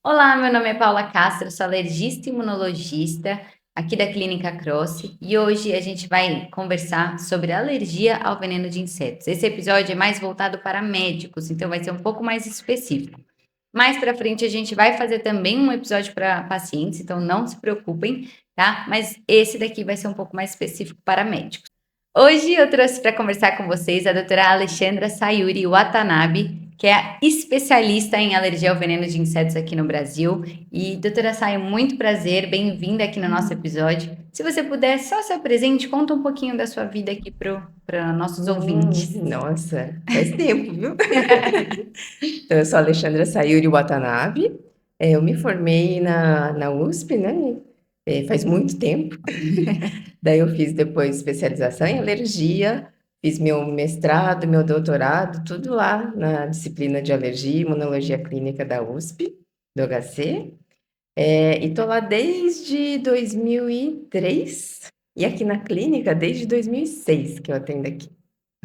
Olá, meu nome é Paula Castro, sou alergista e imunologista aqui da Clínica Croce e hoje a gente vai conversar sobre alergia ao veneno de insetos. Esse episódio é mais voltado para médicos, então vai ser um pouco mais específico. Mais para frente a gente vai fazer também um episódio para pacientes, então não se preocupem, tá? Mas esse daqui vai ser um pouco mais específico para médicos. Hoje eu trouxe para conversar com vocês a doutora Alexandra Sayuri Watanabe, que é especialista em alergia ao veneno de insetos aqui no Brasil. E, doutora Sayo, muito prazer, bem-vinda aqui no nosso episódio. Se você puder, só se apresente, conta um pouquinho da sua vida aqui para nossos ouvintes. Nossa, faz tempo, viu? Então, eu sou a Alexandra Sayuri Watanabe, eu me formei na USP, né? Faz muito tempo. Daí eu fiz depois especialização em alergia, fiz meu mestrado, meu doutorado, tudo lá na disciplina de alergia e imunologia clínica da USP, do HC. E tô lá desde 2003 e aqui na clínica desde 2006 que eu atendo aqui.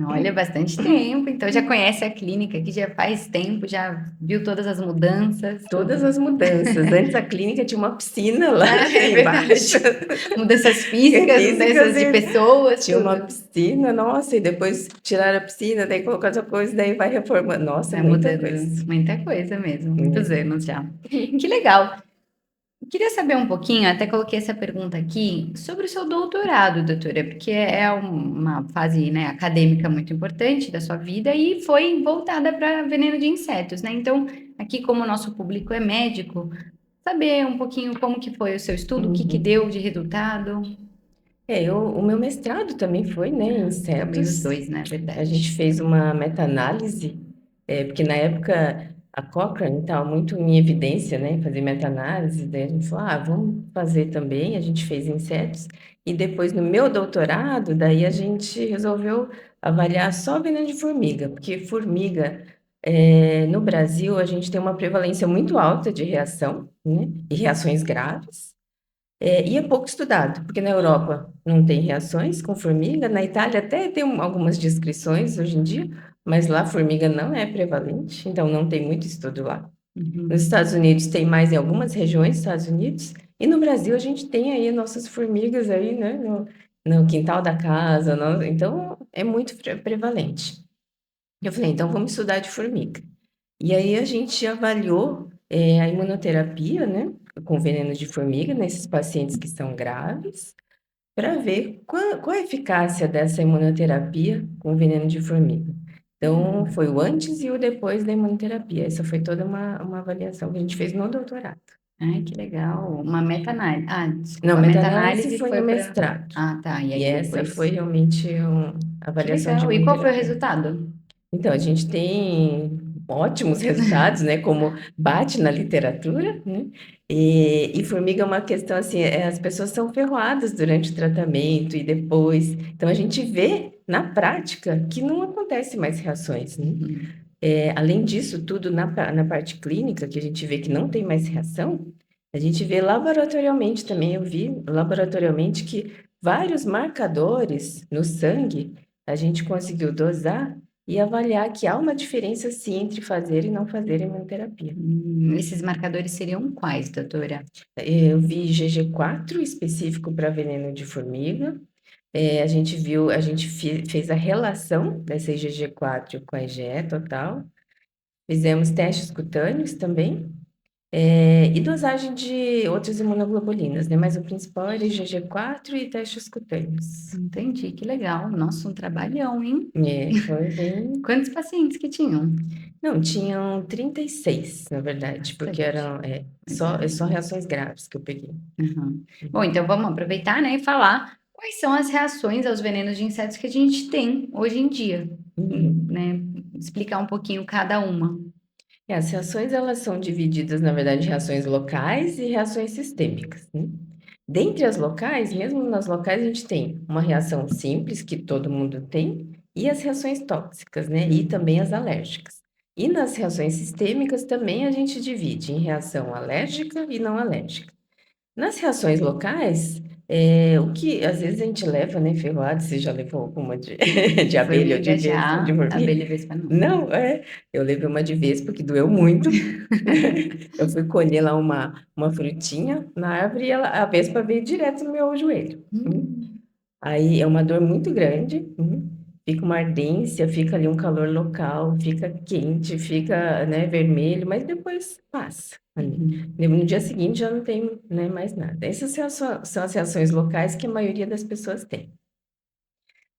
Olha, bastante tempo, então já conhece a clínica aqui, já faz tempo, já viu todas as mudanças. Todas as mudanças. Antes a clínica tinha uma piscina lá Ah, é embaixo. verdade. Mudanças físicas, Físicas mudanças de pessoas, tinha uma tudo. piscina, nossa, e depois tiraram a piscina, daí colocaram outra coisa, daí vai reformando. Nossa, Vai muita mudando coisa. muita coisa mesmo, muitos É. anos já. Que legal. Queria saber um pouquinho, até coloquei essa pergunta aqui, sobre o seu doutorado, doutora, porque é uma fase, né, acadêmica muito importante da sua vida e foi voltada para veneno de insetos, né? Então, aqui como o nosso público é médico, saber um pouquinho como que foi o seu estudo, o que que Uhum. deu de resultado. O meu mestrado também foi, né, em Também os insetos. dois, né? A gente Verdade. fez uma meta-análise, porque na época a Cochrane estava muito em evidência, né, em fazer meta-análise, daí a gente falou, vamos fazer também, a gente fez insetos, e depois no meu doutorado, daí a gente resolveu avaliar só veneno de formiga, porque formiga, no Brasil, a gente tem uma prevalência muito alta de reação, né, e reações graves, e é pouco estudado, porque na Europa não tem reações com formiga, na Itália até tem algumas descrições hoje em dia, mas lá a formiga não é prevalente, então não tem muito estudo lá. Nos Uhum. Estados Unidos tem mais em algumas regiões dos Estados Unidos, e no Brasil a gente tem aí nossas formigas aí, né, no quintal da casa, então é muito prevalente. Eu falei, então vamos estudar de formiga. E aí a gente avaliou a imunoterapia, né, com veneno de formiga nesses pacientes que são graves, para ver qual a eficácia dessa imunoterapia com veneno de formiga. Então, foi o antes e o depois da imunoterapia. Essa foi toda uma avaliação que a gente fez no doutorado. Ai, que legal. Uma meta-análise. Ah, Não, desculpa, a meta-análise meta-análise foi no foi para. mestrado. Ah, tá. E E aí essa foi depois. realmente Que avaliação de legal. E qual foi o imunoterapia. resultado? Então, a gente tem ótimos resultados, né? Como bate na literatura, né? E formiga é uma questão assim, as pessoas são ferroadas durante o tratamento e depois. Então, a gente vê na prática que não acontece mais reações, né? Uhum. Além disso, tudo na parte clínica, que a gente vê que não tem mais reação, a gente vê laboratorialmente também, eu vi laboratorialmente que vários marcadores no sangue a gente conseguiu dosar e avaliar que há uma diferença sim entre fazer e não fazer imunoterapia. Esses marcadores seriam quais, doutora? Eu vi GG4 específico para veneno de formiga. A gente fez a relação dessa IgG4 com a IgE total. Fizemos testes cutâneos também, e dosagem de outras imunoglobulinas, né? Mas o principal era IgG4 e testes cutâneos. Entendi, que legal. Nossa, um trabalhão, hein? Foi bem. Quantos pacientes que tinham? Não, tinham 36, na verdade, porque Bastante. eram Legal. só reações graves que eu peguei. Uhum. Bom, então vamos aproveitar, né, e falar quais são as reações aos venenos de insetos que a gente tem hoje em dia, Uhum. né? Explicar um pouquinho cada uma. As reações, elas são divididas, na verdade, em reações locais e reações sistêmicas, né? Dentre as locais, mesmo nas locais, a gente tem uma reação simples, que todo mundo tem, e as reações tóxicas, né? E também as alérgicas. E nas reações sistêmicas também a gente divide em reação alérgica e não alérgica. Nas reações locais, o que às vezes a gente leva, né, ferroada, você já levou alguma de de De abelha ou de formiga vespa? De já, formiga? abelha e vespa não. Não, eu levei uma de vespa que doeu muito. Eu fui colher lá uma frutinha na árvore e a vespa veio direto no meu joelho. Hum, Aí é uma dor muito grande, fica uma ardência, fica ali um calor local, fica quente, fica, né, vermelho, mas depois passa ali. uhum, No dia seguinte já não tem, né, mais nada. Essas são as reações locais que a maioria das pessoas tem.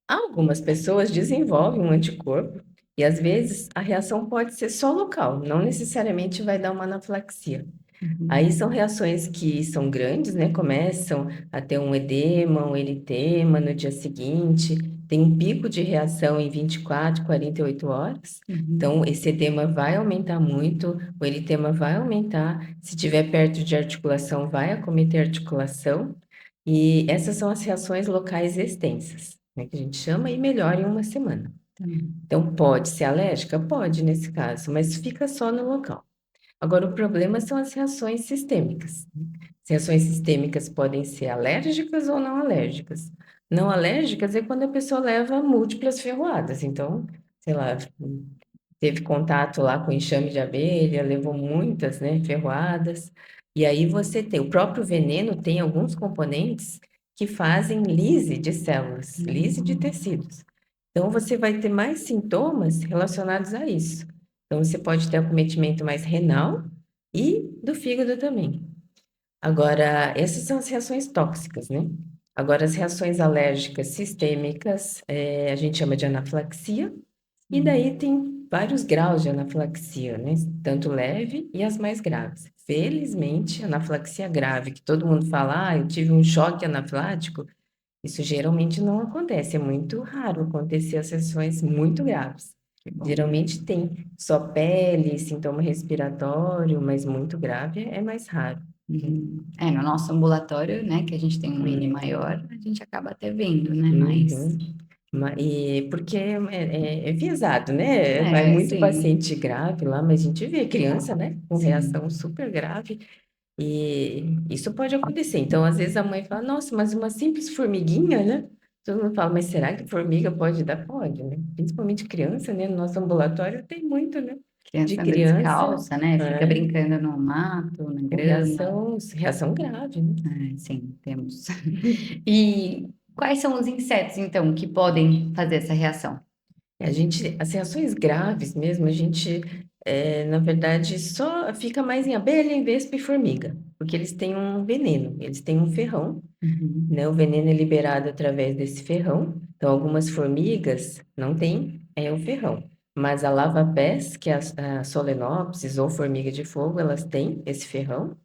Algumas pessoas desenvolvem um anticorpo e às vezes a reação pode ser só local, não necessariamente vai dar uma anafilaxia. uhum, Aí são reações que são grandes, né? Começam a ter um edema, um eritema no dia seguinte, tem um pico de reação em 24, 48 horas. uhum. Então, esse edema vai aumentar muito, o eritema vai aumentar. Se estiver perto de articulação, vai acometer a articulação. E essas são as reações locais extensas, né? Que a gente chama e melhora em uma semana. Tá. Então, pode ser alérgica? Pode, nesse caso, mas fica só no local. Agora, o problema são as reações sistêmicas. As reações sistêmicas podem ser alérgicas ou não alérgicas. Não alérgicas é quando a pessoa leva múltiplas ferroadas. Então, sei lá, teve contato lá com enxame de abelha, levou muitas, né, ferroadas. E aí você tem, o próprio veneno tem alguns componentes que fazem lise de células, lise de Hum, tecidos. Então, você vai ter mais sintomas relacionados a isso. Então, você pode ter acometimento mais renal e do fígado também. Agora, essas são as reações tóxicas, né? Agora, as reações alérgicas sistêmicas, a gente chama de anafilaxia, e sim. daí tem vários graus de anafilaxia, né? Tanto leve e as mais graves. Felizmente, anafilaxia grave, que todo mundo fala, eu tive um choque anafilático, isso geralmente não acontece, é muito raro acontecer as reações muito graves. Que bom. Geralmente tem só pele, sintoma respiratório, mas muito grave é mais raro. Uhum. É, no nosso ambulatório, né, que a gente tem um N Hum, maior, a gente acaba até vendo, né, mas... uhum. E porque é visado, né? Vai É, muito sim, paciente grave lá, mas a gente vê criança, né, com reação sim. super grave, e isso pode acontecer. Então, às vezes a mãe fala, nossa, mas uma simples formiguinha, né? Todo mundo fala, mas será que formiga pode dar? Pode, né? Principalmente criança, né? No nosso ambulatório tem muito, né? De Criança anda criança, descalça, né, fica é, brincando no mato, na com grama. reação grave, né? É, sim, temos. E quais são os insetos, então, que podem fazer essa reação? As reações graves mesmo, na verdade, só fica mais em abelha, em vespa e formiga, porque eles têm um veneno, eles têm um ferrão, Uhum, né? O veneno é liberado através desse ferrão. Então, algumas formigas não têm o ferrão, mas a lava-pés, que é a Solenopsis ou formiga de fogo, elas têm esse ferrão,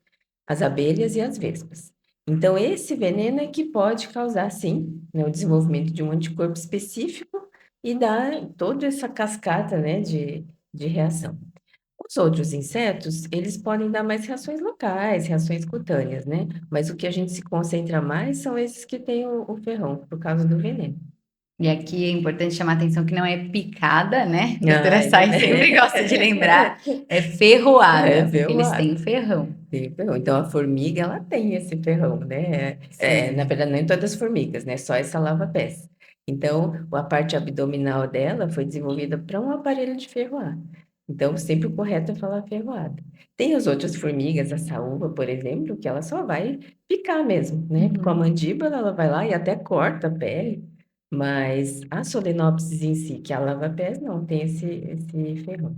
as abelhas e as vespas. Então, esse veneno é que pode causar, sim, né, o desenvolvimento de um anticorpo específico e dar toda essa cascata, né, de reação. Os outros insetos, eles podem dar mais reações locais, reações cutâneas, né? Mas o que a gente se concentra mais são esses que têm o ferrão, por causa do veneno. e aqui é importante chamar a atenção que não é picada, né? Doutora Ai, não Sai sempre gosta de lembrar, é ferroada, porque eles ferroado. têm ferrão. Tem ferrão. Então, a formiga, ela tem esse ferrão, né? Na Sim. verdade, nem todas as formigas, né? Só essa lava-pés. Então, a parte abdominal dela foi desenvolvida para um aparelho de ferroar. Então, sempre o correto é falar ferroada. Tem as outras formigas, a saúva, por exemplo, que ela só vai picar mesmo, né? Com a Uhum. mandíbula, ela vai lá e até corta a pele. Mas a Solenopsis em si, que é a lava-pés, não tem esse ferrão.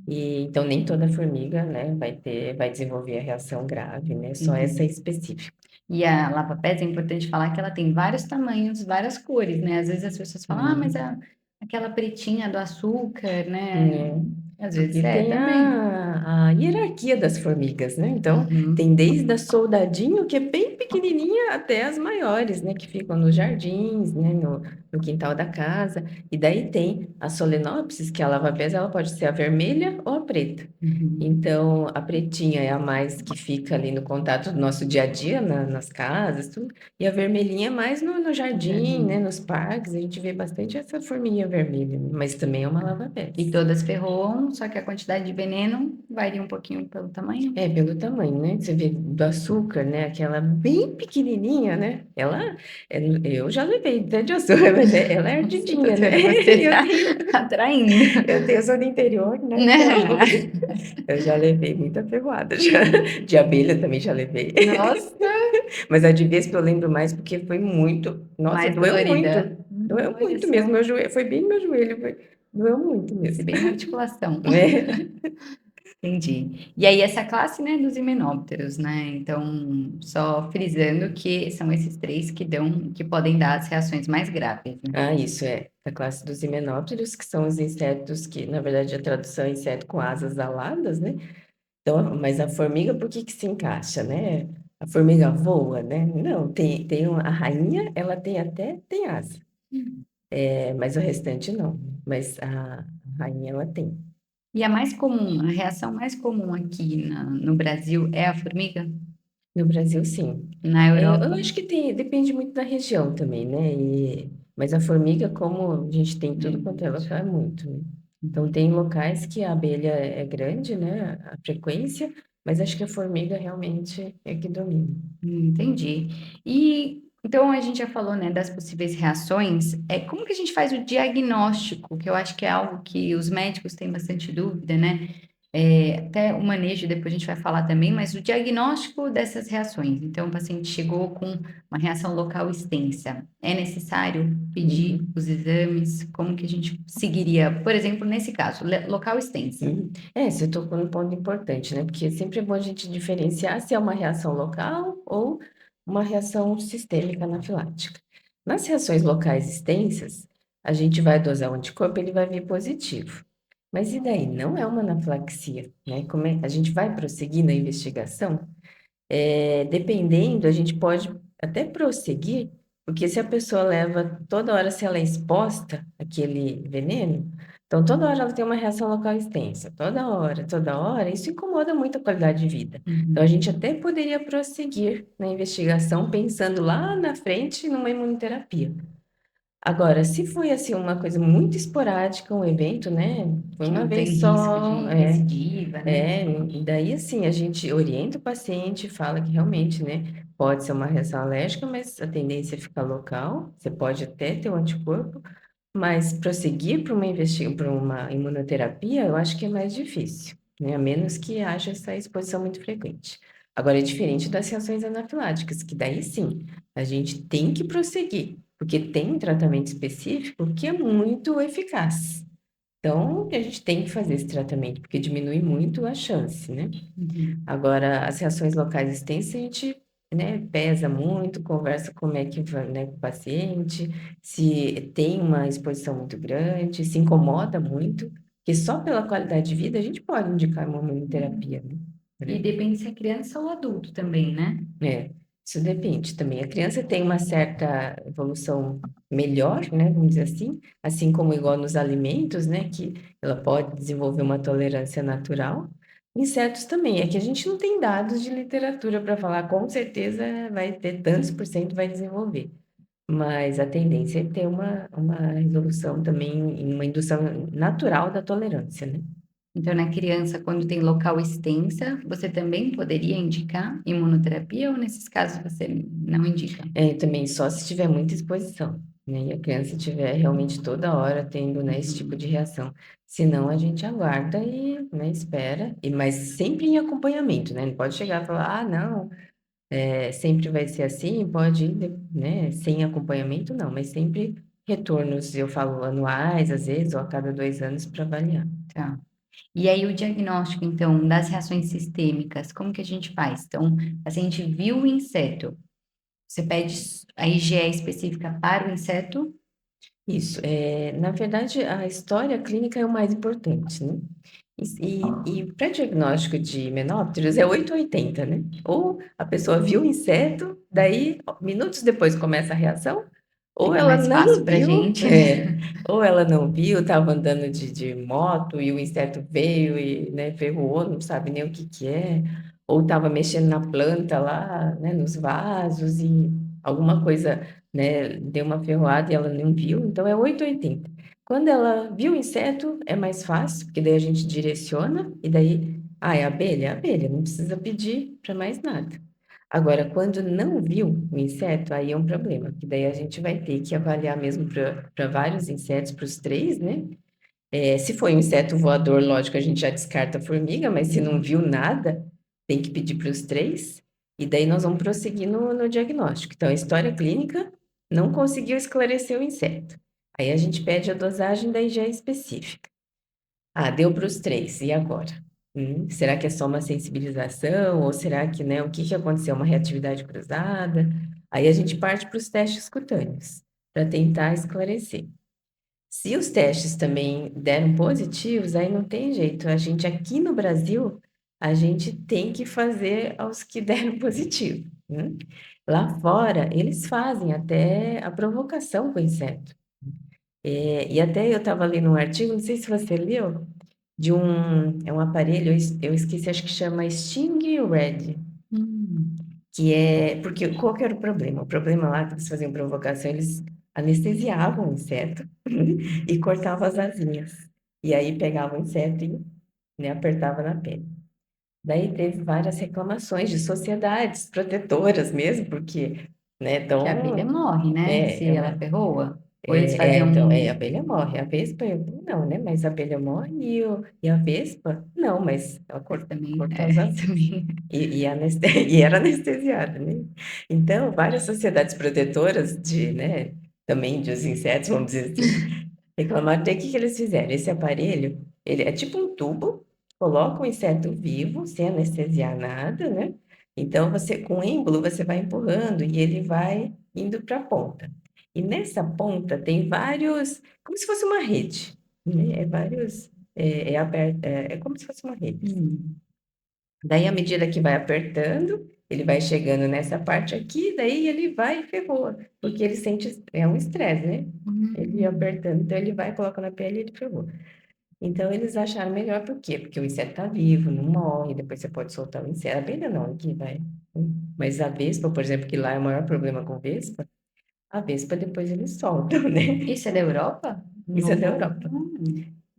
E então nem toda formiga, né, vai desenvolver a reação grave, né? Só essa Uhum. específica. E a lava-pés é importante falar que ela tem vários tamanhos, várias cores, né? Às vezes as pessoas falam, ah, mas Hum, aquela pretinha do açúcar, né? é. Às vezes Porque é tem também. a hierarquia das formigas, né? Então, tem Uhum. desde a soldadinho, que é bem pequenininha, até as maiores, né? Que ficam nos jardins, né? No quintal da casa. E daí tem a solenopsis, que é a lava-pés, ela pode ser a vermelha ou a preta. Uhum. Então, a pretinha é a mais que fica ali no contato do nosso dia a dia, nas casas, tudo. E a vermelhinha é mais no jardim, né? Jardim. Nos parques, a gente vê bastante essa forminha vermelha, né? Mas também é uma E lava-pés. todas ferroam só que a quantidade de veneno varia um pouquinho pelo tamanho. É, pelo tamanho, né? Você vê do açúcar, né? Aquela bem pequenininha, né? Eu já levei até de açúcar, mas ela é Nossa, ardidinha, né? doutora, você Eu tá tenho, atraindo. eu sou do interior, né? Então, Né? eu já levei muita ferroada, já. De abelha também já levei. Nossa, Mas a de vespa eu lembro mais porque foi muito, nossa, mais doeu muito. dolorida. Doeu Olha muito só, mesmo, meu joelho, foi bem no meu joelho, doeu muito vai ser mesmo. bem na articulação. É. Entendi. E aí essa classe, né, dos himenópteros, né? Então, só frisando que são esses três que podem dar as reações mais graves, né? Ah, isso é, a classe dos himenópteros, que são os insetos que, na verdade, a tradução é inseto com asas aladas, né? Então, mas a formiga, por que que se encaixa, né? A formiga voa, né? Não, a rainha, ela tem asa, mas o restante não. Mas a rainha, ela tem. E a mais comum, a reação mais comum aqui no Brasil é a formiga? No Brasil, sim. Na Eu Europa? acho que depende muito da região também, né? Mas a formiga, como a gente tem É tudo quanto ela muito. faz, é muito, né? Então, tem locais que a abelha é grande, né? A frequência, mas acho que a formiga realmente é que domina. Entendi. E então a gente já falou, né, das possíveis reações. Como que a gente faz o diagnóstico? Que eu acho que é algo que os médicos têm bastante dúvida, né? Até o manejo, depois a gente vai falar também, mas o diagnóstico dessas reações. Então, o paciente chegou com uma reação local extensa. É necessário pedir Uhum, os exames? Como que a gente seguiria, por exemplo, nesse caso, local extensa? uhum. É, você tocou num ponto importante, né? Porque sempre é bom a gente diferenciar se é uma reação local ou uma reação sistêmica anafilática. Nas reações locais extensas, a gente vai dosar o anticorpo, ele vai vir positivo. Mas e daí? Não é uma anafilaxia, né? A gente vai prosseguir na investigação? Dependendo, a gente pode até prosseguir, porque se a pessoa leva toda hora, se ela é exposta àquele veneno, então toda hora ela tem uma reação local extensa, toda hora, isso incomoda muito a qualidade de vida. Então a Uhum. gente até poderia prosseguir na investigação, pensando lá na frente numa imunoterapia. Agora, se foi assim uma coisa muito esporádica, um evento, né? Foi Que uma não tem vez risco só, de recidiva, né? e daí assim, a gente orienta o paciente, fala que realmente, né, pode ser uma reação alérgica, mas a tendência é ficar local, você pode até ter um anticorpo, mas prosseguir para uma imunoterapia, eu acho que é mais difícil, né, a menos que haja essa exposição muito frequente. Agora, é diferente das reações anafiláticas, que daí sim, a gente tem que prosseguir, porque tem um tratamento específico que é muito eficaz. Então, a gente tem que fazer esse tratamento, porque diminui muito a chance, né? Uhum. Agora, as reações locais extensas, a gente, né, pesa muito, conversa como é que vai, né, com o paciente, se tem uma exposição muito grande, se incomoda muito, porque só pela qualidade de vida a gente pode indicar uma imunoterapia, né? E depende se é criança ou adulto também, né? É, isso depende também. A criança tem uma certa evolução melhor, né, vamos dizer assim como igual nos alimentos, né, que ela pode desenvolver uma tolerância natural. Insetos também, é que a gente não tem dados de literatura para falar com certeza vai ter tantos por cento vai desenvolver. Mas a tendência é ter uma resolução também, uma indução natural da tolerância, né? Então, na criança, quando tem local extensa, você também poderia indicar imunoterapia ou nesses casos você não indica? É, também só se tiver muita exposição, né? E a criança tiver realmente toda hora tendo, né, esse tipo Uhum. de reação. Senão a gente aguarda e, né, espera, mas sempre em acompanhamento, né? Não pode chegar e falar, ah, não, sempre vai ser assim, pode ir, né, sem acompanhamento, não, mas sempre retornos, eu falo anuais, às vezes, ou a cada 2 anos para avaliar. Tá. E aí, o diagnóstico, então, das reações sistêmicas, como que a gente faz? Então, a paciente viu o inseto, você pede a IgE específica para o inseto? Isso, na verdade, a história clínica é o mais importante, né? E para diagnóstico de menópteros é 880, né? Ou a pessoa viu o inseto, daí minutos depois começa a reação, ou Fica ela mais fácil não para a viu, gente, né? ou ela não viu, estava andando de moto e o inseto veio e, né, ferroou, não sabe nem o que que é, ou estava mexendo na planta lá, né, nos vasos e alguma coisa, né, deu uma ferroada e ela não viu, então é 880. Quando ela viu o inseto, é mais fácil, porque daí a gente direciona e daí, é abelha? É abelha, não precisa pedir para mais nada. Agora, quando não viu o inseto, aí é um problema, que daí a gente vai ter que avaliar mesmo para vários insetos, para os três, né? Se foi um inseto voador, lógico, a gente já descarta a formiga, mas se não viu nada, tem que pedir para os três, e daí nós vamos prosseguir no diagnóstico. Então, a história clínica não conseguiu esclarecer o inseto. Aí a gente pede a dosagem da IgE específica. Deu para os três, e agora? Será que é só uma sensibilização? Ou será que, né, o que que aconteceu? Uma reatividade cruzada? Aí a gente parte para os testes cutâneos, para tentar esclarecer. Se os testes também deram positivos, aí não tem jeito. A gente aqui no Brasil, a gente tem que fazer aos que deram positivo, né? Lá fora, eles fazem até a provocação com o inseto. E até eu estava lendo um artigo, não sei se você leu, é um aparelho, eu esqueci, acho que chama Sting Red, Hum, que é, porque qual que era o problema? O problema lá que eles faziam provocação, eles anestesiavam o inseto e cortavam as asinhas. E aí pegava o inseto e, né, apertava na pele. Daí teve várias reclamações de sociedades protetoras mesmo, porque, né, que a abelha então, morre, né? Se é ela uma ferroa. Ou eles então, faziam. a abelha morre. A vespa, não, né? Mas a abelha morre e a vespa, não, mas ela Mas também. cortou as asinhas. Também. E era anestesiada, né? Então, várias sociedades protetoras né, também dos insetos, vamos dizer assim, reclamaram. Daí o que que eles fizeram? Esse aparelho, ele é tipo um tubo, coloca o inseto vivo, sem anestesiar nada, né? Então, com o êmbolo, você vai empurrando e ele vai indo para a ponta. E nessa ponta tem vários, como se fosse uma rede, né? É como se fosse uma rede, assim. Hum, Daí, à medida que vai apertando, ele vai chegando nessa parte aqui, daí ele vai e ferrou, porque ele sente, é um estresse, né? Ele hum, apertando, então ele vai, coloca na pele e ele ferrou. Então, eles acharam melhor, por quê? Porque o inseto tá vivo, não morre, depois você pode soltar o inseto. A abelha não, aqui vai. Mas a vespa, por exemplo, que lá é o maior problema com vespa, a vespa depois eles soltam, né? Isso é da Europa? Isso é da No... Europa.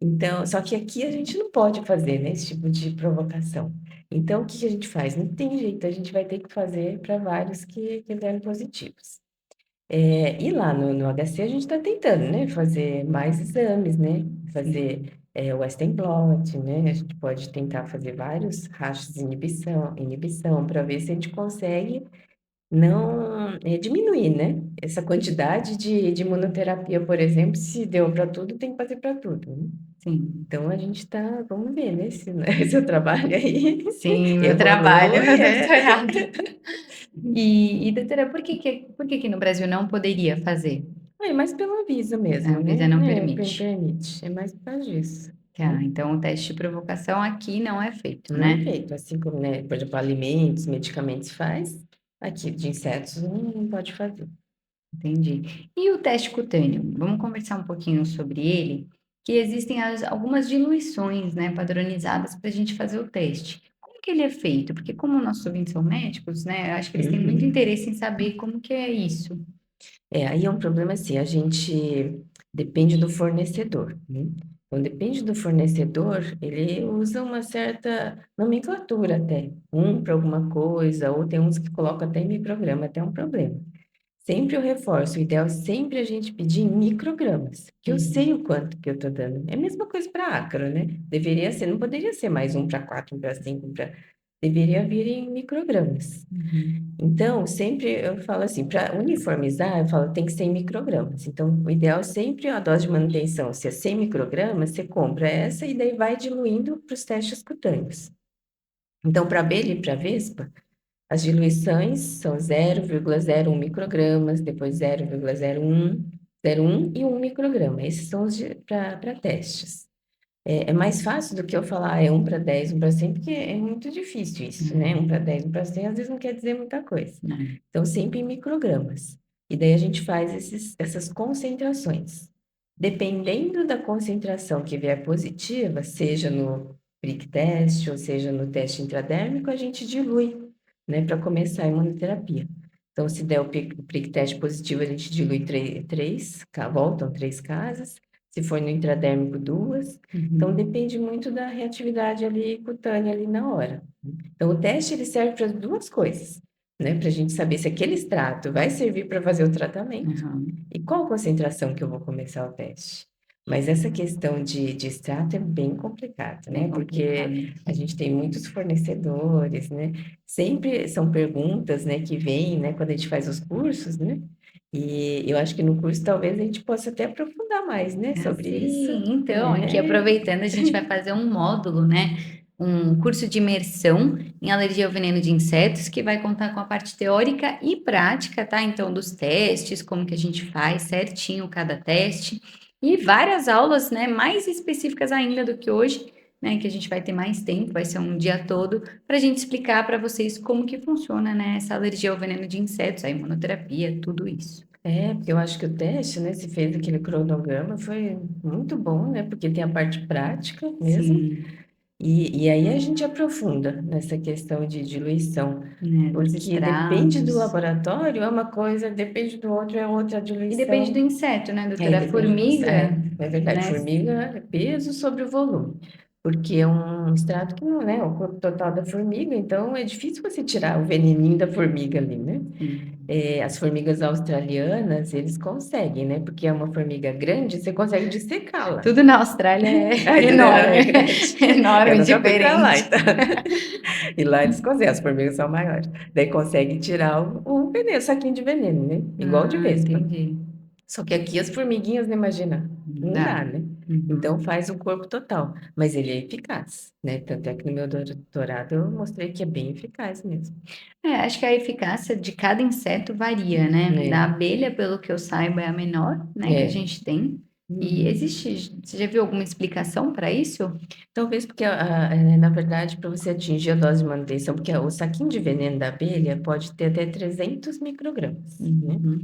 Então, só que aqui a gente não pode fazer, né, esse tipo de provocação. Então, o que que a gente faz? Não tem jeito, a gente vai ter que fazer para vários que deram positivos. E lá no HC a gente está tentando, né, fazer mais exames, né, fazer o Western blot, né, a gente pode tentar fazer vários rastros de inibição para ver se a gente consegue não diminuir, né, essa quantidade de imunoterapia, por exemplo, se deu para tudo, tem que fazer para tudo, né? Sim. Então a gente tá, vamos ver, né, se seu trabalho aí Sim, meu trabalho, evolui, meu doutorado. Doutora, por que que no Brasil não poderia fazer? É mais pela Anvisa A mesmo, Anvisa né? não permite. Permite, é mais por causa disso, né? Tá, então o teste de provocação aqui não é feito, Não é né? feito, assim como, né, por exemplo, alimentos, medicamentos faz, aqui de insetos não pode fazer. Entendi. E o teste cutâneo? Vamos conversar um pouquinho sobre ele, que existem algumas diluições, né, padronizadas para a gente fazer o teste. Como que ele é feito? Porque como nossos ouvintes são médicos, né, eu acho que eles têm muito Uhum. interesse em saber como que é isso. Aí é um problema assim, a gente depende do fornecedor, né? Então, depende do fornecedor, ele usa uma certa nomenclatura até, para alguma coisa, ou tem uns que colocam até em micrograma, até um problema. Sempre eu reforço, o ideal é sempre a gente pedir em microgramas, que eu sei Uhum, o quanto que eu estou dando. É a mesma coisa para ácaro, né? Deveria ser, não poderia ser mais 1/4, 1/5, deveria vir em microgramas. uhum. Então, sempre eu falo assim, para uniformizar, eu falo tem que ser em microgramas. Então, o ideal é sempre a dose de manutenção, se é 100 microgramas, você compra essa e daí vai diluindo para os testes cutâneos. Então, para abelha e para vespa, as diluições são 0,01 microgramas, depois 0,01 e 1 micrograma. Esses são os para testes. É mais fácil do que eu falar é 1/10, 1/100, porque é muito difícil isso, né? 1/10, 1/100, às vezes não quer dizer muita coisa. É. Então, sempre em microgramas. E daí a gente faz essas concentrações. Dependendo da concentração que vier positiva, seja no prick test ou seja no teste intradérmico, a gente dilui, né, para começar a imunoterapia. Então, se der o prick test positivo, a gente dilui três, voltam 3 casas. se for no intradérmico, 2. Então, Uhum. depende muito da reatividade ali cutânea ali na hora. Então, o teste ele serve para 2 coisas, né? Para a gente saber se aquele extrato vai servir para fazer o tratamento Aham. e qual concentração que eu vou começar o teste. Mas essa questão de extrato é bem complicado, Bem né? complicado. Porque a gente tem muitos fornecedores, né? Sempre são perguntas, né, que vêm, né, quando a gente faz os cursos, né? E eu acho que no curso talvez a gente possa até aprofundar mais, né, sobre isso. Assim, então, aqui É. aproveitando, a gente vai fazer um módulo, né? Um curso de imersão em alergia ao veneno de insetos, que vai contar com a parte teórica e prática, tá? Então, dos testes, como que a gente faz certinho cada teste, e várias aulas, né? Mais específicas ainda do que hoje, né? Que a gente vai ter mais tempo, vai ser um dia todo, para a gente explicar para vocês como que funciona, né? Essa alergia ao veneno de insetos, a imunoterapia, tudo isso. Porque eu acho que o teste, né, se fez aquele cronograma, foi muito bom, né, porque tem a parte prática mesmo, Sim, e aí a gente aprofunda nessa questão de diluição, né? Dos porque depende do extratos. laboratório, é uma coisa, depende do outro, é outra E depende do diluição. inseto, né, Aí doutora? A depende do. formiga, É verdade, né? formiga é peso sobre o volume, porque é um extrato que não é o corpo total da formiga, então é difícil você tirar o veneninho da formiga ali, né? Sim. As formigas australianas, eles conseguem, né? Porque é uma formiga grande, você consegue dissecá-la. Tudo na Austrália Ah, é tudo é enorme, grande. Eu enorme, nunca fui para lá, diferente. então. E lá eles conseguem, as formigas são maiores. Daí consegue tirar o veneno, o saquinho de veneno, né? Igual de Ah, vespa. entendi. Só que aqui as formiguinhas, né, imagina, Não não dá, dá. né? Então Uhum. faz o corpo total. Mas ele é eficaz, né? Tanto é que no meu doutorado eu mostrei que é bem eficaz mesmo. É, acho que a eficácia de cada inseto varia, né? Da É, abelha, pelo que eu saiba, é a menor, né, que a é. gente tem. E Uhum. existe, você já viu alguma explicação para isso? Talvez porque, na verdade, para você atingir a dose de manutenção, porque o saquinho de veneno da abelha pode ter até 300 microgramas, né? Uhum.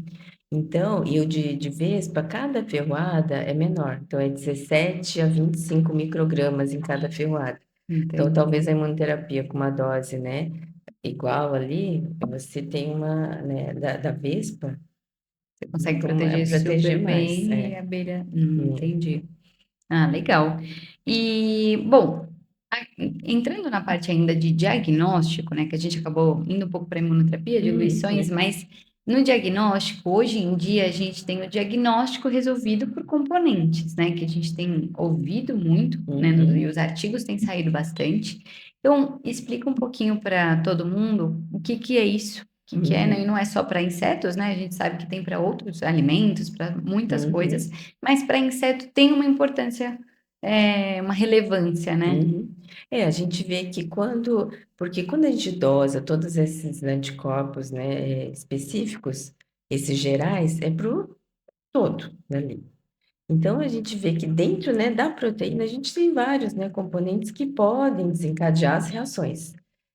Então, e o de vespa, cada ferroada é menor. Então, é 17 a 25 microgramas em cada ferroada. Então, talvez a Entendi. imunoterapia com uma dose, né, igual ali, você tem uma, né, da vespa, Você consegue proteger proteger super mais. bem e É. a abelha. Hum. Entendi. Ah, legal. E, bom, entrando na parte ainda de diagnóstico, né, que a gente acabou indo um pouco para imunoterapia, diluições, É. mas no diagnóstico, hoje em dia, a gente tem o diagnóstico resolvido por componentes, né, que a gente tem ouvido muito, né, e Uhum. os artigos têm saído bastante. Então, explica um pouquinho para todo mundo o que que é isso, o que que é, né, e Uhum. não é só para insetos, né, a gente sabe que tem para outros alimentos, para muitas coisas, Uhum. mas para inseto tem uma importância, uma relevância, né? Uhum. A gente vê que porque quando a gente dosa todos esses anticorpos, né, específicos, esses gerais, é pro todo ali. Então, a gente vê que dentro, né, da proteína, a gente tem vários, né, componentes que podem desencadear as reações.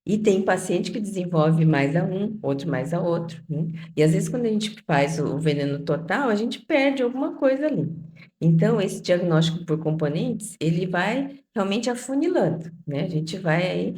E tem paciente que desenvolve mais a um, outro mais a outro, né? E às vezes, quando a gente faz o veneno total, a gente perde alguma coisa ali. Então, esse diagnóstico por componentes, ele vai realmente afunilando, né? A gente vai aí,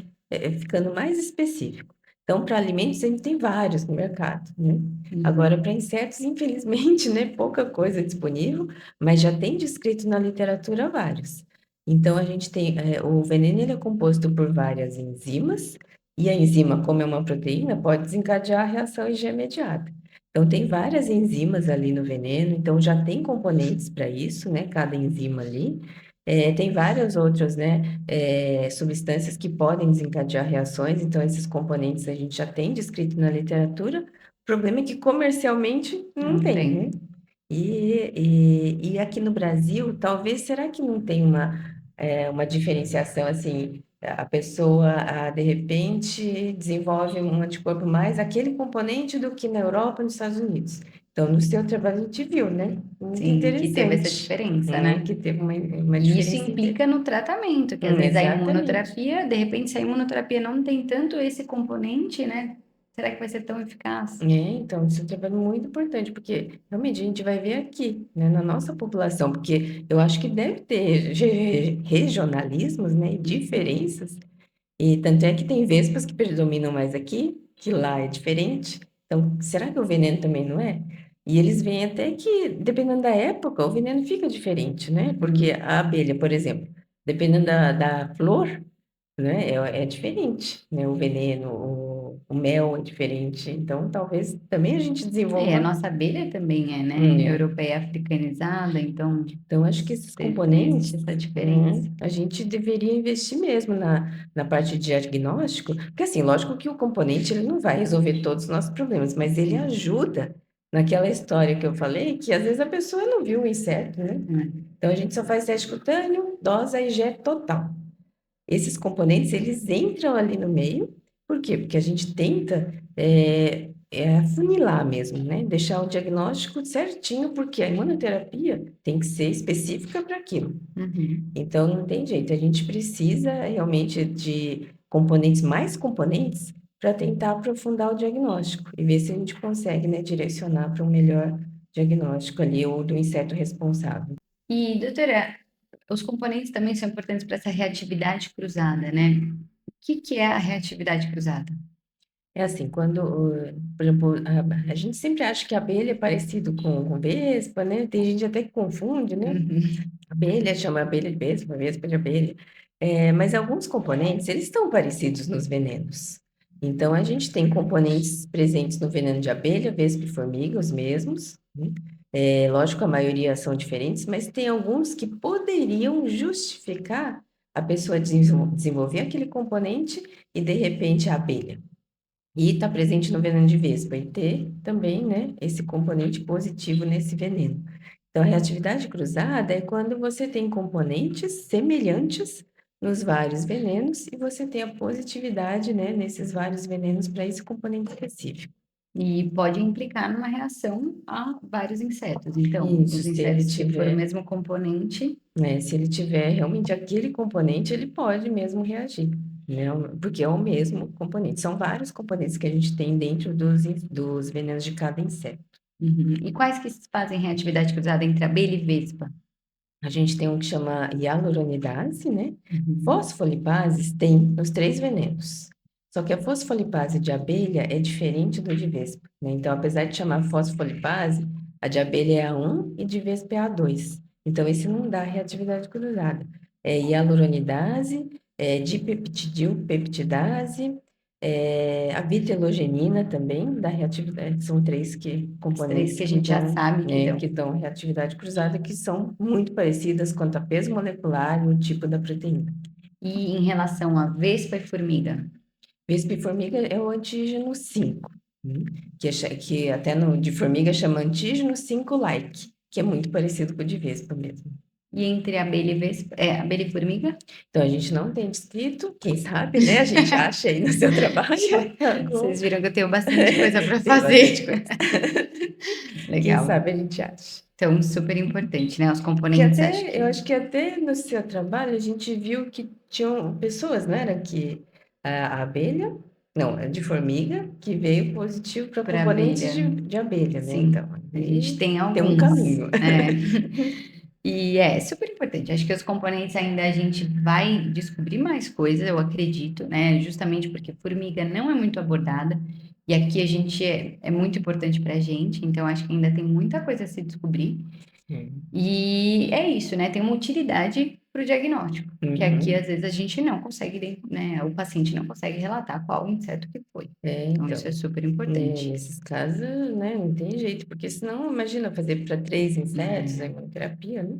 ficando mais específico. Então, para alimentos, a gente tem vários no mercado, né? Agora, Uhum. para insetos, infelizmente, né, pouca coisa disponível, mas já tem descrito na literatura vários. Então, a gente tem, o veneno ele é composto por várias enzimas, e a enzima, como é uma proteína, pode desencadear a reação IgE mediada. Então, tem várias enzimas ali no veneno, então já tem componentes para isso, né? Cada enzima ali. Tem várias outras, né, substâncias que podem desencadear reações, então esses componentes a gente já tem descrito na literatura. O problema é que comercialmente não Não tem, né? tem. E aqui no Brasil, talvez, será que não tem uma diferenciação assim? A pessoa, de repente, desenvolve um anticorpo mais aquele componente do que na Europa e nos Estados Unidos. Então, no seu trabalho, a gente viu, né? Muito Sim, que teve essa interessante, diferença, né? né? Que teve uma E isso diferença. implica no tratamento, que às vezes a Exatamente. imunoterapia, de repente, se a imunoterapia não tem tanto esse componente, né? Será que vai ser tão eficaz? Então, isso é um trabalho muito importante, porque realmente a gente vai ver aqui, né, na nossa população, porque eu acho que deve ter regionalismos, né, e diferenças, e tanto é que tem vespas que predominam mais aqui, que lá é diferente. Então, será que o veneno também não é? E eles veem até que, dependendo da época, o veneno fica diferente, né? Porque Uhum. a abelha, por exemplo, dependendo da flor, né? É diferente, né? O veneno, o mel é diferente. Então, talvez também a gente É, a desenvolva, nossa abelha também é, né, né? europeia africanizada, então Então, acho que esses existe componentes, essa diferença. a gente deveria investir mesmo na parte de diagnóstico, porque assim, lógico que o componente ele não vai resolver todos os nossos problemas, mas ele Sim. ajuda naquela história que eu falei, que às vezes a pessoa não viu o inseto, né? É. Então, a gente só faz teste cutâneo, dose IgE total. Esses componentes, eles entram ali no meio, por quê? Porque a gente tenta afunilar mesmo, né? Deixar o diagnóstico certinho, porque a imunoterapia tem que ser específica para aquilo. Uhum. Então, não tem jeito, a gente precisa realmente de componentes, mais componentes, para tentar aprofundar o diagnóstico e ver se a gente consegue, né, direcionar para um melhor diagnóstico ali, ou do inseto responsável. E, doutora, os componentes também são importantes para essa reatividade cruzada, né? O que que é a reatividade cruzada? É assim, quando, por exemplo, a gente sempre acha que a abelha é parecido com vespa, né? Tem gente até que confunde, né? Uhum. Abelha chama abelha de vespa de abelha. Mas alguns componentes, eles estão parecidos nos venenos. Então, a gente tem componentes presentes no veneno de abelha, vespa e formiga, os mesmos, né? Lógico, a maioria são diferentes, mas tem alguns que poderiam justificar a pessoa desenvolver aquele componente e, de repente, a abelha. E está presente no veneno de vespa e ter também, né, esse componente positivo nesse veneno. Então, a reatividade cruzada é quando você tem componentes semelhantes nos vários venenos e você tem a positividade, né, nesses vários venenos para esse componente específico. E pode implicar numa reação a vários insetos. Então, Isso, os se ele insetos, se for o tiver, mesmo componente, né, se ele tiver realmente aquele componente, ele pode mesmo reagir, né, porque é o mesmo componente. São vários componentes que a gente tem dentro dos venenos de cada inseto. uhum. E quais que fazem reatividade cruzada entre abelha e vespa? A gente tem um que chama hialuronidase, né? Uhum. Fosfolipases tem os três venenos. Só que a fosfolipase de abelha é diferente do de vespa, né? Então, apesar de chamar fosfolipase, a de abelha é A1 e de vespa é A2. Então, esse não dá reatividade cruzada. É hialuronidase, dipeptidilpeptidase, a vitelogenina também dá reatividade. São Os três componentes que a gente já sabe que dão. que dão reatividade cruzada, que são muito parecidas quanto a peso molecular e o tipo da proteína. E em relação a vespa e formiga? Vespa e formiga é o antígeno 5, que até no de formiga chama antígeno 5-like, que é muito parecido com o de vespa mesmo. E entre abelha e vespa, abelha e formiga? Então, a gente não tem descrito, quem sabe, né? A gente acha aí no seu trabalho algum. Vocês viram que eu tenho bastante coisa para Tem bastante fazer. coisa. Quem Legal. sabe a gente acha. Então, super importante, né? Os Que componentes, acho até, eu que acho que até no seu trabalho a gente viu que tinham pessoas, né, era que a abelha, não, é de formiga, que veio positivo para para componentes abelha, de abelha, né? sim, Então, a gente aí tem tem um alguns. caminho. E é super importante. Acho que os componentes ainda a gente vai descobrir mais coisas, eu acredito, né? Justamente porque formiga não é muito abordada. E aqui a gente é muito importante para a gente, então acho que ainda tem muita coisa a se descobrir. E é isso, né? Tem uma utilidade para o diagnóstico, que aqui às Uhum. vezes a gente não consegue, né? O paciente não consegue relatar qual inseto que foi. Então isso é Então, super né, importante. nesses casos, né, não tem jeito, porque senão, imagina fazer para 3 insetos, a É. imunoterapia, né?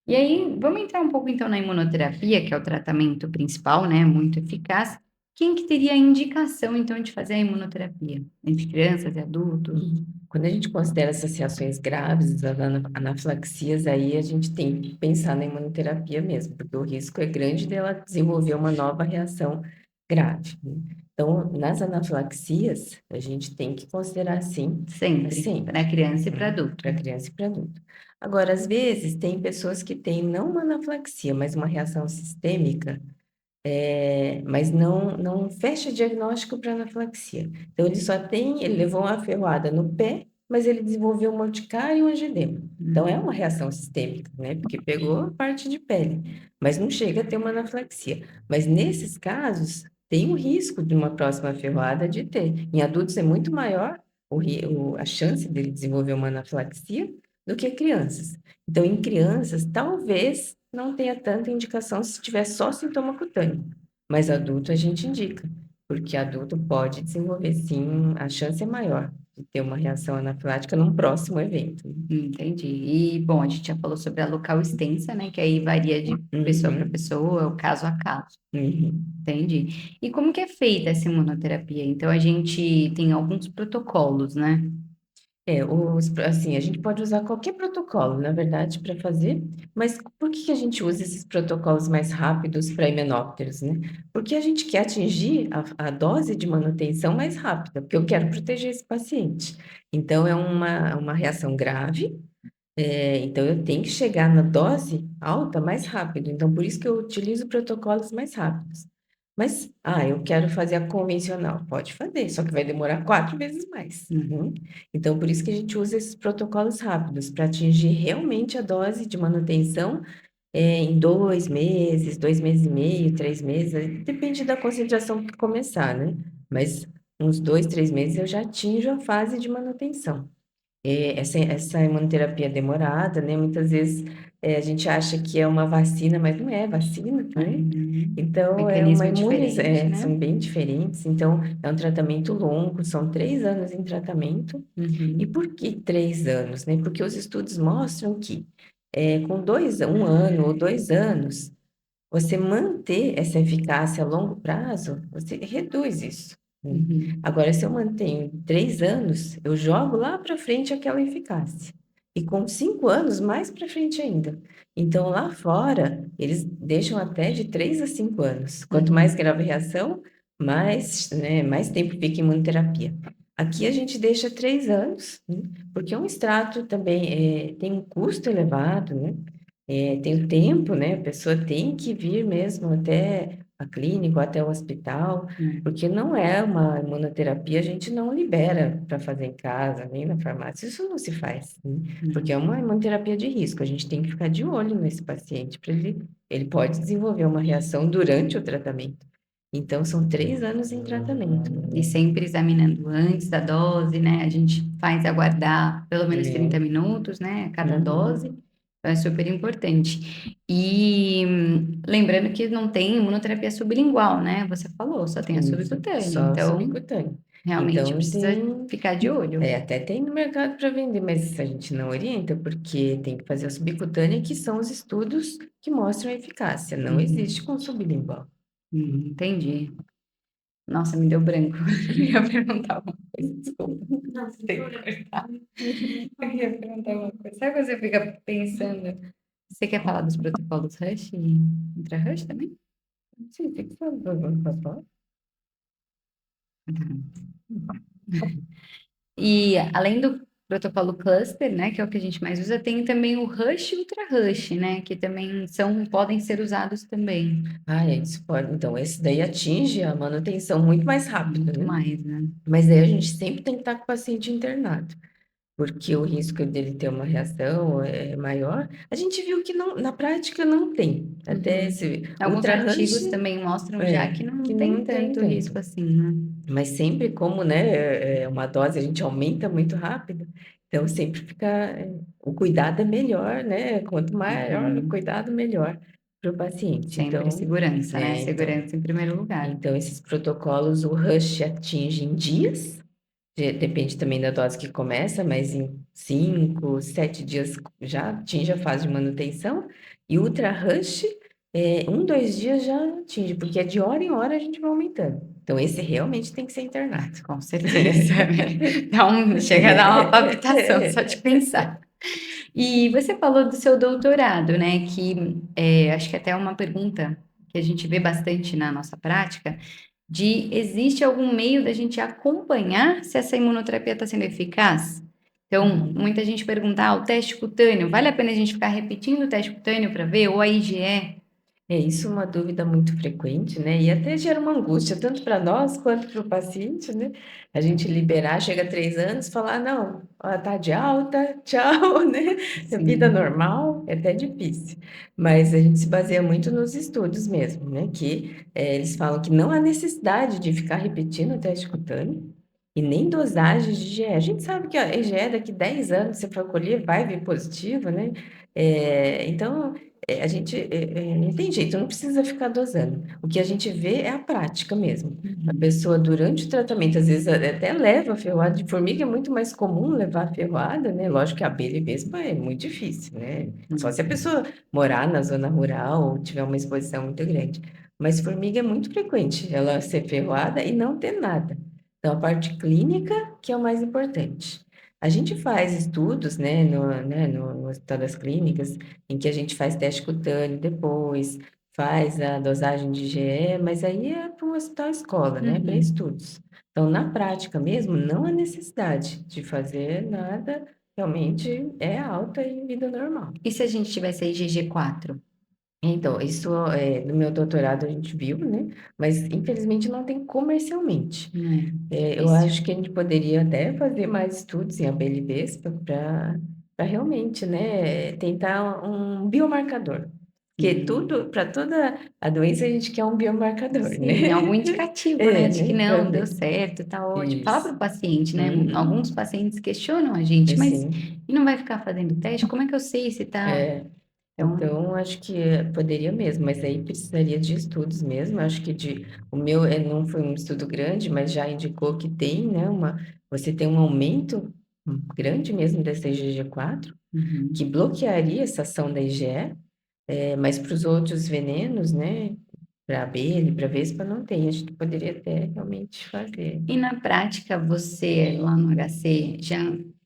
E aí, vamos entrar um pouco então na imunoterapia, que é o tratamento principal, né? Muito eficaz. Quem que teria a indicação então de fazer a imunoterapia? Entre crianças e adultos? Quando a gente considera essas reações graves, as anafilaxias, aí a gente tem que pensar na imunoterapia mesmo, porque o risco é grande dela desenvolver uma nova reação grave, né? Então, nas anafilaxias, a gente tem que considerar sim, Sempre, para sempre, criança e para adulto. para criança e para adulto. Agora, às vezes, tem pessoas que têm não uma anafilaxia, mas uma reação sistêmica, mas não fecha diagnóstico para anafilaxia. Então, ele levou uma ferroada no pé, mas ele desenvolveu uma urticária e um angedema. Então, é uma reação sistêmica, né? Porque pegou a parte de pele, mas não chega a ter uma anafilaxia. Mas nesses casos, tem o risco de uma próxima ferroada de ter. Em adultos é muito maior a chance dele desenvolver uma anafilaxia do que crianças. Então, em crianças, talvez não tenha tanta indicação se tiver só sintoma cutâneo, mas adulto a gente indica, porque adulto pode desenvolver sim, a chance é maior de ter uma reação anafilática num próximo evento. Entendi. E, bom, a gente já falou sobre a local extensa, né? Que aí varia de pessoa para Uhum, pessoa, o caso a caso. uhum. Entendi. E como que é feita essa imunoterapia? Então, a gente tem alguns protocolos, né? Assim, a gente pode usar qualquer protocolo, na verdade, para fazer, mas por que que a gente usa esses protocolos mais rápidos para himenópteros, né? Porque a gente quer atingir a dose de manutenção mais rápida, porque eu quero proteger esse paciente. Então, é uma reação grave, então eu tenho que chegar na dose alta mais rápido. Então, por isso que eu utilizo protocolos mais rápidos. Mas, eu quero fazer a convencional. Pode fazer, só que vai demorar 4 vezes mais. Uhum. Então, por isso que a gente usa esses protocolos rápidos, para atingir realmente a dose de manutenção em 2 meses, 2 meses e meio, 3 meses, aí depende da concentração que começar, né? Mas uns 2, 3 meses eu já atinjo a fase de manutenção. Essa imunoterapia é demorada, né? Muitas vezes a gente acha que é uma vacina, mas não é vacina, né? Uhum. Então, Mecanismo diferente, né? são bem diferentes. Então, é um tratamento longo, são 3 anos em tratamento. E Uhum. por que 3 anos, né? Porque os estudos mostram que com 1 ano ou 2 anos, você manter essa eficácia a longo prazo, você reduz isso, né? Uhum. Agora, se eu mantenho 3 anos, eu jogo lá para frente aquela eficácia. E com 5 anos, mais para frente ainda. Então, lá fora, eles deixam até de 3 a 5 anos. Quanto mais Uhum. grave a reação, mais tempo fica em imunoterapia. Aqui a gente deixa 3 anos, né? Porque um extrato também tem um custo elevado, né? Tem o tempo, né? A pessoa tem que vir mesmo até a clínica, ou até o hospital, É. porque não é uma imunoterapia, a gente não libera para fazer em casa, nem na farmácia. Isso não se faz, né? Porque é Uhum. uma imunoterapia de risco. A gente tem que ficar de olho nesse paciente, para ele pode desenvolver uma reação durante o tratamento. Então, são 3 anos em tratamento. E sempre examinando antes da dose, né? A gente faz aguardar pelo menos É. 30 minutos, né? A cada dose. Uhum. Então, é super importante. E lembrando que não tem imunoterapia sublingual, né? Você falou, só tem a Isso, subcutânea. só Então, subcutâneo. realmente Então, precisa ficar de olho. até tem no mercado para vender, mas a gente não orienta, porque tem que fazer a subcutânea, que são os estudos que mostram a eficácia. Não Uhum. existe com sublingual. Entendi. Nossa, me deu branco. Eu ia perguntar uma coisa, desculpa. Não, tem que cortar. Eu ia perguntar uma coisa. Sabe quando você fica pensando? Você quer falar dos protocolos Rush e intra-Rush também? Sim, tem que falar. E além do protocolo Cluster, né, que é o que a gente mais usa, tem também o Rush e Ultra-Rush, né, que também podem ser usados também. Isso pode. Então, esse daí atinge a manutenção muito mais rápido, Muito né? mais, né? Mas daí a gente sempre tem que estar com o paciente internado, porque o risco dele ter uma reação é maior. A gente viu que não, na prática não tem. Até Uhum. esse Alguns ultra artigos rush, também mostram já que que não tem não tem tanto risco tanto. assim, né? Mas sempre como, né, uma dose a gente aumenta muito rápido, então sempre fica, o cuidado é melhor, né? Quanto maior o Uhum. cuidado, melhor para o paciente. Sempre Então, segurança, né? é, então, Segurança em primeiro lugar. então esses protocolos, o rush atinge em dias, depende também da dose que começa, mas em 5, 7 dias já atinge a fase de manutenção. E Ultra Rush, 1, 2 dias já atinge, porque é de hora em hora a gente vai aumentando. Então, esse realmente tem que ser internado. Com certeza. Chega a dar uma palpitação só de pensar. E você falou do seu doutorado, né? Que acho que até é uma pergunta que a gente vê bastante na nossa prática, de existe algum meio da gente acompanhar se essa imunoterapia está sendo eficaz? Então, Uhum. muita gente pergunta, o teste cutâneo, vale a pena a gente ficar repetindo o teste cutâneo para ver? Ou a IgE? Isso é uma dúvida muito frequente, né? E até gera uma angústia, tanto para nós quanto para o paciente, né? A gente liberar, chega a 3 anos, falar, não, ó, tá de alta, tchau, né? Vida Sim. normal, é até difícil. Mas a gente se baseia muito nos estudos mesmo, né? Que eles falam que não há necessidade de ficar repetindo o teste cutâneo, e nem dosagens de IgE. A gente sabe que a IgE daqui 10 anos, se for colher, vai vir positiva, né? Então, a gente não tem jeito, não precisa ficar dosando. O que a gente vê é a prática mesmo. A Uhum. pessoa, durante o tratamento, às vezes até leva ferroada. De formiga é muito mais comum levar ferroada, né? Lógico que a abelha e vespa é muito difícil, né? Só se a pessoa morar na zona rural ou tiver uma exposição muito grande. Mas formiga é muito frequente ela ser ferroada e não ter nada. Então, a parte clínica que é o mais importante. A gente faz estudos, no Hospital das Clínicas, em que a gente faz teste cutâneo depois, faz a dosagem de IgE, mas aí é para um hospital escola, né, para Uhum. estudos. Então, na prática mesmo, não há necessidade de fazer nada, realmente é alta em vida normal. E se a gente tivesse a IgG4? Então, isso no meu doutorado a gente viu, né? Mas infelizmente não tem comercialmente. É, Eu difícil. acho que a gente poderia até fazer mais estudos em abelha e vespa para realmente, né, tentar um biomarcador. Porque Sim. tudo, para toda a doença a gente quer um biomarcador, Sim, né? algum indicativo, né, É, de que né? Para não, deu ver. certo, tá ótimo. Falar para Isso. o paciente, né? Alguns Uhum. pacientes questionam a gente, mas Assim. e não vai ficar fazendo teste? Como é que eu sei se tá? É, Então, então, acho que poderia mesmo, mas aí precisaria de estudos mesmo. Acho que o meu não foi um estudo grande, mas já indicou que tem, né, você tem um aumento grande mesmo dessa IgG4, que uhum. bloquearia essa ação da IgE, mas para os outros venenos, né, para abelha, para vespa, não tem. A gente poderia até realmente fazer. E na prática, você lá no HC já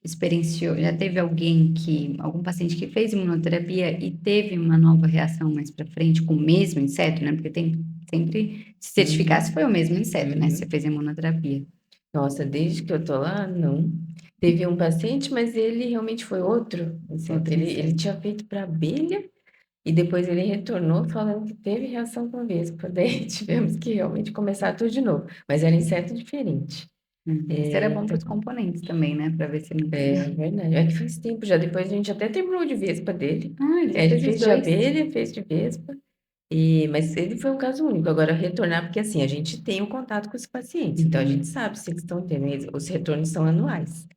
experienciou, já teve algum paciente que fez imunoterapia e teve uma nova reação mais para frente com o mesmo inseto, né? Porque tem sempre se certificar se Uhum, foi o mesmo inseto, né? Se você uhum. fez imunoterapia. Nossa, desde que eu tô lá, não. Teve um paciente, mas ele realmente foi outro inseto. Outro Ele inseto. tinha feito para abelha e depois ele retornou falando que teve reação com vespa. Daí tivemos que realmente começar tudo de novo. Mas era inseto diferente. Isso era bom para Então, os componentes também, né? Para ver se não tinha. é verdade. É que faz tempo já. Depois a gente até terminou de vespa dele. Ah, ele já Ele fez os fez de dois. abelha, fez de vespa. Mas ele foi um caso único. Agora, retornar, porque assim, a gente tem o contato com os pacientes, então a gente Uhum. sabe se eles estão tendo. Os retornos são anuais.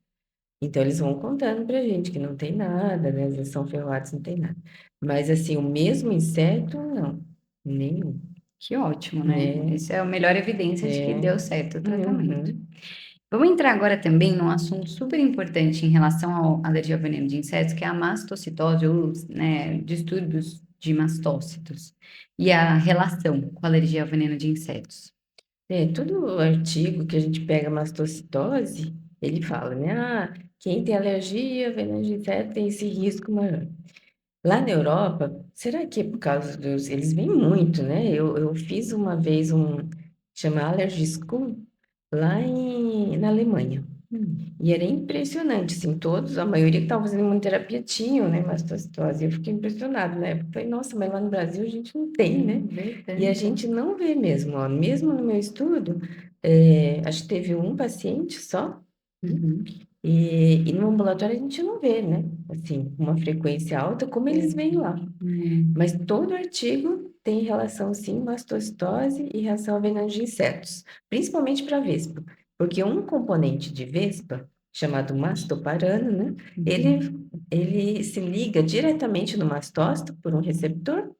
Então, eles vão contando pra gente que não tem nada, né? Às vezes são ferroados, não tem nada. Mas, assim, o mesmo inseto, não. Nenhum, Que ótimo, né? né? Isso é a melhor evidência de que É. deu certo o tratamento. Uhum. Vamos entrar agora também num assunto super importante em relação à alergia ao veneno de insetos, que é a mastocitose, ou, né, distúrbios de mastócitos, e a relação com a alergia ao veneno de insetos. Todo artigo que a gente pega mastocitose, ele fala, né? Ah, quem tem alergia, a veneno de inseto tem esse risco maior. Lá na Europa, será que é por causa dos... Eles vêm muito, né? Eu fiz uma vez chama Allergy School, na Alemanha. Hum, E era impressionante, assim, todos, a maioria que estava fazendo imunoterapia tinham, né, mastocitose. Eu fiquei impressionado na época. Falei, nossa, mas lá no Brasil a gente não tem, né? não vê E a tanto. gente não vê mesmo, ó. Mesmo no meu estudo, acho que teve um paciente só, Uhum. e no ambulatório a gente não vê, né? Assim, uma frequência alta, como eles veem lá. É. Mas todo artigo tem relação, sim, mastocitose e reação a veneno de insetos, principalmente para vespa, porque um componente de vespa, chamado mastoparano, né, Uhum. ele se liga diretamente no mastócito por um receptor,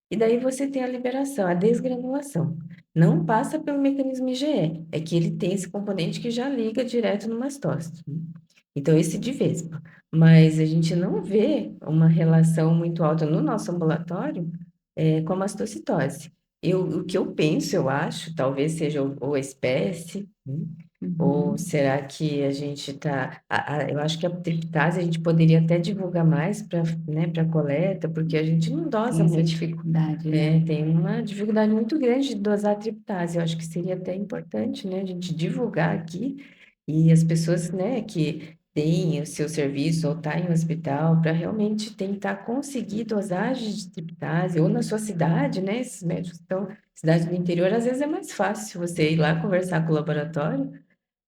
e daí você tem a liberação, a desgranulação. Não passa pelo mecanismo IgE, é que ele tem esse componente que já liga direto no mastócito. Então, esse de vespa. Mas a gente não vê uma relação muito alta no nosso ambulatório com a mastocitose. O que eu penso, eu acho, talvez seja ou a espécie, ou Uhum. será que a gente está... Eu acho que a triptase a gente poderia até divulgar mais para, né, para coleta, porque a gente não dosa Tem essa muito. dificuldade, né? Tem uma dificuldade muito grande de dosar a triptase. Eu acho que seria até importante, né, a gente divulgar aqui e as pessoas, né, que têm o seu serviço ou tá em um hospital para realmente tentar conseguir dosagem de triptase ou na sua cidade, né, esses médicos que estão cidade do interior, às vezes é mais fácil você ir lá conversar com o laboratório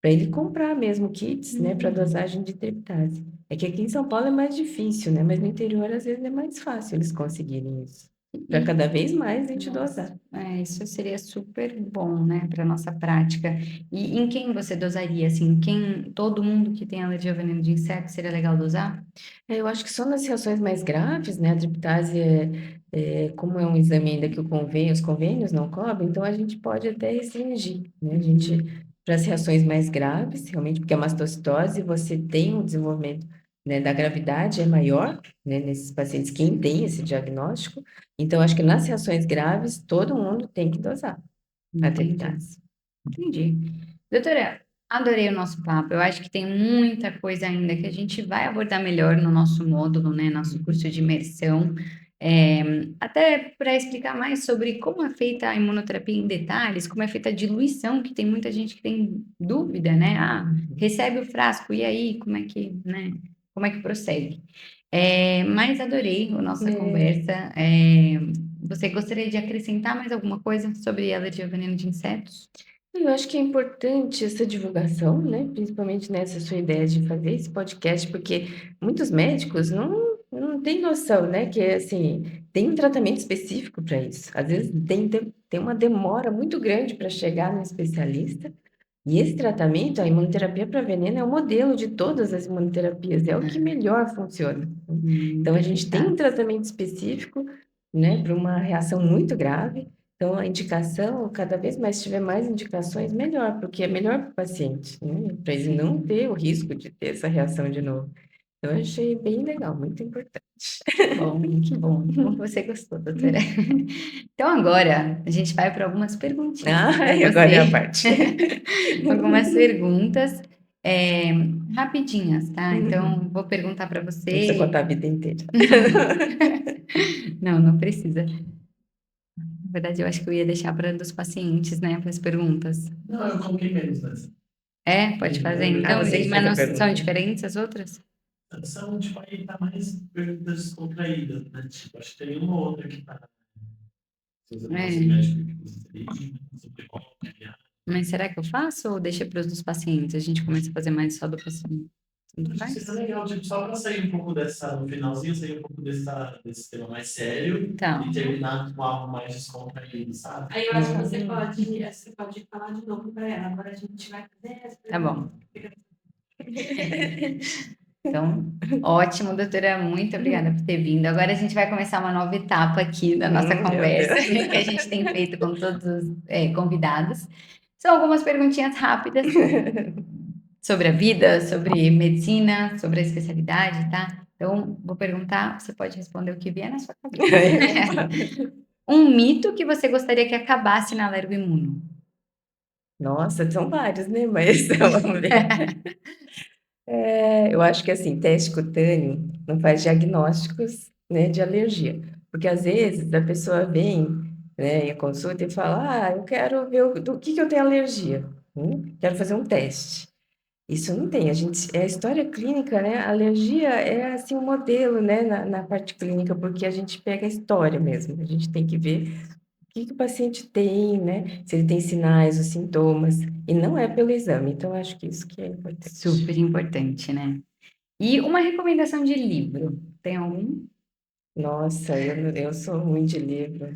para ele comprar mesmo kits, né, para Uhum. dosagem de triptase. É que aqui em São Paulo é mais difícil, né, mas no interior às vezes é mais fácil eles conseguirem isso. para E, cada vez mais a gente nossa, dosar. isso seria super bom, né, para nossa prática. E em quem você dosaria, assim? Quem, todo mundo que tem alergia ao veneno de inseto seria legal dosar? Eu acho que só nas reações mais graves, né? A triptase como é um exame ainda que os convênios não cobrem, então a gente pode até restringir, né? A gente, para as reações mais graves, realmente, porque a mastocitose, você tem um desenvolvimento, né, da gravidade é maior, né, nesses pacientes, quem tem esse diagnóstico. Então, acho que nas reações graves, todo mundo tem que dosar a Entendi. triptase. Entendi. Doutora, adorei o nosso papo. Eu acho que tem muita coisa ainda que a gente vai abordar melhor no nosso módulo, né? Nosso curso de imersão. É, até para explicar mais sobre como é feita a imunoterapia em detalhes, como é feita a diluição, que tem muita gente que tem dúvida, né? Ah, recebe o frasco, e aí, como é que, né? Como é que prossegue? Mas adorei a nossa É, conversa. Você gostaria de acrescentar mais alguma coisa sobre alergia ao veneno de insetos? eu acho que é importante essa divulgação, né? Principalmente nessa sua ideia de fazer esse podcast, porque muitos médicos não têm noção, né? Que assim, tem um tratamento específico para isso. Às vezes tem uma demora muito grande para chegar no especialista. E esse tratamento, a imunoterapia para veneno, é o modelo de todas as imunoterapias, é o que melhor funciona. Então, a Muito gente tem um eficaz. tratamento específico, né, para uma reação muito grave. Então, a indicação, cada vez mais tiver mais indicações, melhor, porque é melhor para o paciente, né, para ele não Sim, ter o risco de ter essa reação de novo. Então, eu achei bem legal, muito importante. que bom, que bom. Que bom que você gostou, doutora. Então, agora a gente vai para algumas perguntinhas para Ai, agora é a você. parte. Algumas perguntas é, rapidinhas, tá? Então, vou perguntar para Não precisa você. contar a vida inteira. Não, não precisa. Na verdade, eu acho que eu ia deixar para dos pacientes, né? Para as perguntas. Não, eu coloquei menos nessa. Pode fazer Ah, então? você que Mas fez a não são pergunta. diferentes as outras? São, tipo, aí tá mais perguntas contraídas, né? Tipo, acho que tem uma ou outra que tá. Se você fosse É. médico, que você teria, sobre como criar. Mas será que eu faço ou deixa para os dos pacientes? A gente começa a fazer mais só do paciente. Tanto Acho que faz? seria legal, tipo, só para sair um pouco dessa, no finalzinho, sair um pouco desse tema mais sério Então, e terminar com algo mais descontraído, sabe? Aí eu acho que você pode falar de novo para ela. Agora a gente vai fazer essa tá bom. pergunta. Então, ótimo, doutora. Muito obrigada por ter vindo. Agora a gente vai começar uma nova etapa aqui da nossa Meu conversa, Deus. que a gente tem feito com todos os convidados. São algumas perguntinhas rápidas sobre a vida, sobre medicina, sobre a especialidade, tá? Então, vou perguntar, você pode responder o que vier na sua cabeça. Um mito que você gostaria que acabasse na Alergo Imuno? Nossa, são vários, né? Mas vamos ver. Eu acho que assim, teste cutâneo não faz diagnósticos, né, de alergia. Porque às vezes a pessoa vem, né, em consulta e fala: Ah, eu quero ver do que eu tenho alergia. Quero fazer um teste. Isso não tem. É a história clínica, né? A alergia é assim um modelo, né, na parte clínica, porque a gente pega a história mesmo. A gente tem que ver o que o paciente tem, né? Se ele tem sinais ou sintomas, e não é pelo exame. Então, eu acho que isso que é importante. Super importante, né? E uma recomendação de livro? Tem algum? Nossa, eu sou ruim de livro.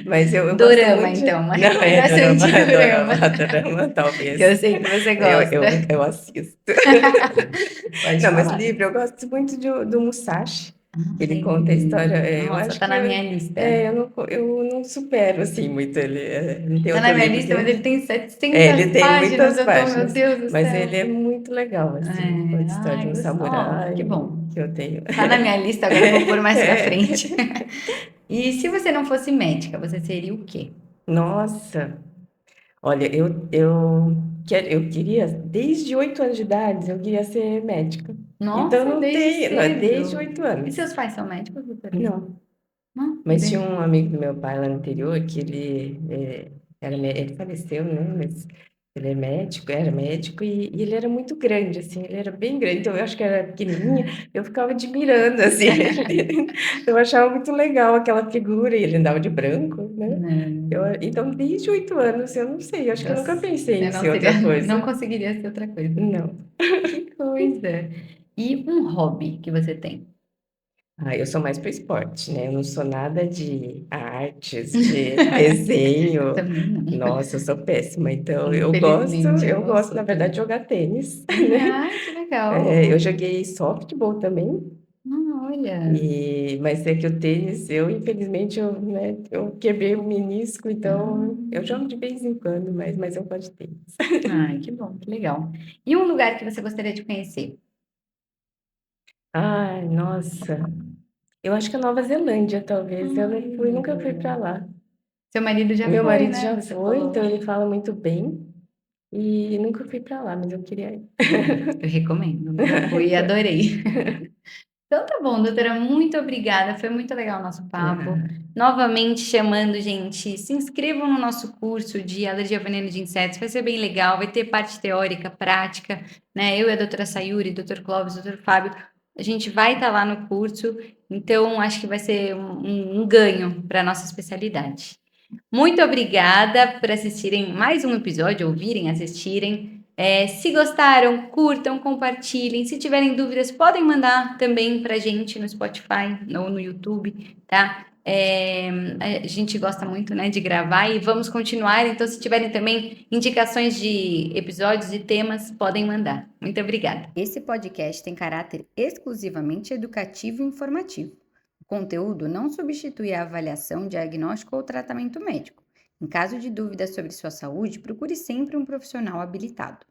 Mas eu gosto Dorama, muito de... então, uma Não, é recomendação dorama, de dorama, dorama, que eu talvez. sei que você Eu, gosta. eu, eu assisto. Pode Não, mas falar. livro, eu gosto muito do Musashi. Ele conta a história. Ai, Eu nossa, acho tá que na minha lista. eu não supero assim muito ele. Não tem Tá na outro minha livro lista, mas ele que. tem Ele 700 tem páginas. muitas Eu tô, meu páginas, Deus do mas céu. ele é muito legal, assim, com a história de Ai, um ó, samurai que bom. que eu tenho. Tá na minha lista, agora eu vou pôr mais pra É. frente. E se você não fosse médica, você seria o quê? Nossa, olha, eu queria, desde 8 anos de idade, eu queria ser médica. Então Nossa, não desde tem, não, é desde cedo. 8 anos. E seus pais são médicos, doutora? Não, Não, mas tinha um amigo do meu pai lá no interior que ele faleceu, né? Mas ele é médico, era médico e ele era muito grande, assim, ele era bem grande. Então eu acho que era pequenininha, eu ficava admirando, assim. Eu achava muito legal aquela figura e ele andava de branco, né? Não. Então, desde 8 anos, eu não sei, eu acho que eu nunca pensei Você em não ser seria, outra não coisa. conseguiria ser outra coisa. Não. Que coisa. E um hobby que você tem? Ah, eu sou mais pro esporte, né? Eu não sou nada de artes, de desenho. Também não. Nossa, eu sou péssima. Então, Infelizmente, eu eu não gosto, sou na verdade, de também. jogar tênis, né? Ah, que legal. Eu joguei softball também, Olha. mas é que o tênis, infelizmente, né, eu quebrei o menisco, então eu Ah, jogo de vez em quando, mas eu gosto de tênis. ai, que bom, que legal. E um lugar que você gostaria de conhecer? Ai, nossa. Eu acho que a Nova Zelândia, talvez. Eu não fui, nunca fui para lá. Seu marido já Meu foi, marido né? já Você foi, falou. então ele fala muito bem. E nunca fui para lá, mas eu queria ir. Eu recomendo. Já fui e adorei. Então tá bom, doutora, muito obrigada. Foi muito legal o nosso papo. Ah, Novamente chamando, gente, se inscrevam no nosso curso de alergia ao veneno de insetos. Vai ser bem legal, vai ter parte teórica, prática, né? Eu e a doutora Sayuri, doutor Clóvis, doutor Fábio, a gente vai estar lá no curso, então acho que vai ser um ganho para a nossa especialidade. Muito obrigada por assistirem mais um episódio, ouvirem, assistirem. Se gostaram, curtam, compartilhem. Se tiverem dúvidas, podem mandar também para a gente no Spotify ou no YouTube, tá? A gente gosta muito, né, de gravar e vamos continuar. Então, se tiverem também indicações de episódios e temas, podem mandar. Muito obrigada. Esse podcast tem caráter exclusivamente educativo e informativo. O conteúdo não substitui a avaliação, diagnóstico ou tratamento médico. Em caso de dúvidas sobre sua saúde, procure sempre um profissional habilitado.